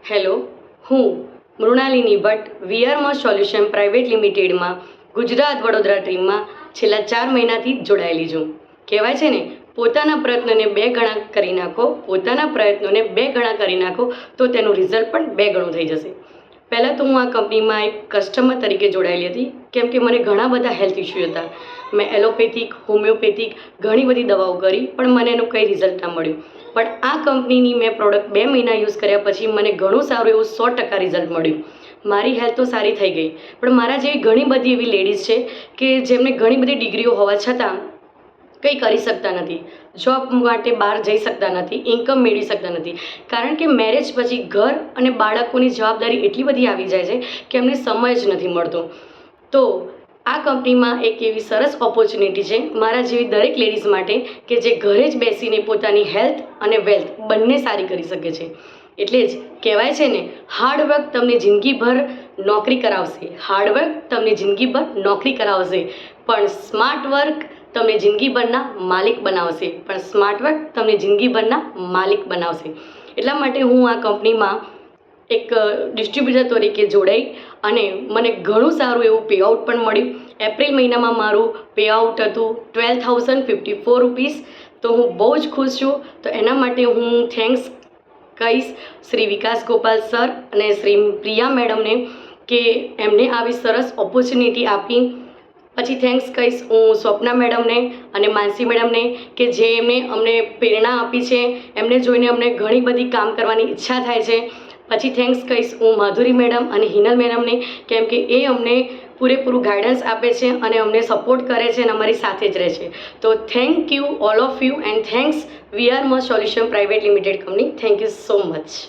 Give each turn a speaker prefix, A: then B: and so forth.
A: Hello, હું Mrinalini Bhatt વીઆરમાં solution private લિમિટેડમાં Gujarat Vadodara ટીમમાં છેલ્લા 4 મહિનાથી જ જોડાયેલી છું. કહેવાય છે ને, પોતાના પ્રયત્નોને 2 ગણા કરી નાખો, પોતાના પ્રયત્નોને 2 ગણા કરી નાખો તો તેનું રિઝલ્ટ પણ 2 ગણું થઈ જશે. પહેલાં તો હું આ કંપનીમાં એક કસ્ટમર તરીકે જોડાયેલી હતી, કેમ કે મને ઘણા બધા હેલ્થ ઇસ્યુ હતા. મેં એલોપેથિક, હોમિયોપેથિક ઘણી બધી દવાઓ કરી, પણ મને એનું કંઈ રિઝલ્ટ ના મળ્યું. પણ આ કંપનીની મેં પ્રોડક્ટ 2 મહિના યુઝ કર્યા પછી મને ઘણું સારું એવું 100% રિઝલ્ટ મળ્યું. મારી હેલ્થ તો સારી થઈ ગઈ, પણ મારા જેવી ઘણી બધી એવી લેડીઝ છે કે જેમને ઘણી બધી ડિગ્રીઓ હોવા છતાં કંઈ કરી શકતા નથી, જોબ માટે બહાર જઈ શકતા નથી, ઇન્કમ મેળવી શકતા નથી. કારણ કે મેરેજ પછી ઘર અને બાળકોની જવાબદારી એટલી બધી આવી જાય છે કે એમને સમય જ નથી મળતો. તો આ કંપનીમાં એક એવી સરસ ઓપોર્ચ્યુનિટી છે મારા જેવી દરેક લેડીઝ માટે કે જે ઘરે જ બેસીને પોતાની હેલ્થ અને વેલ્થ બંને સારી કરી શકે છે. એટલે જ કહેવાય છે ને, હાર્ડવર્ક તમને જિંદગીભર નોકરી કરાવશે, હાર્ડવર્ક તમને જિંદગીભર નોકરી કરાવશે, પણ સ્માર્ટ વર્ક તમને જિંદગીભરના માલિક બનાવશે, પણ સ્માર્ટ વર્ક તમને જિંદગીભરના માલિક બનાવશે. એટલા માટે હું આ કંપનીમાં એક ડિસ્ટ્રીબ્યુટર તરીકે જોડાઈ અને મને ઘણું સારું એવું પેઆઉટ પણ મળ્યું. એપ્રિલ મહિનામાં મારું પેઆઉટ હતું 12,054 રૂપીસ. તો હું બહુ જ ખુશ છું. તો એના માટે હું થેન્ક્સ કહીશ શ્રી વિકાસ ગોપાલ સર અને શ્રી પ્રિયા મેડમને કે એમને આવી સરસ ઓપોર્ચ્યુનિટી આપી. પછી થેન્ક્સ કહીશ હું સ્વપ્ના મેડમને અને માનસી મેડમને કે જે એમને અમને પ્રેરણા આપી છે. એમને જોઈને અમને ઘણી બધી કામ કરવાની ઈચ્છા થાય છે. પછી થેન્ક્સ કહીશ હું માધુરી મેડમ અને હિનલ મેડમને, કેમ કે એ અમને પૂરેપૂરું ગાઈડન્સ આપે છે અને અમને સપોર્ટ કરે છે અને અમારી સાથે જ રહે છે. તો thank you all of you and thanks વીઆરમાં solution private limited company. Thank you so much.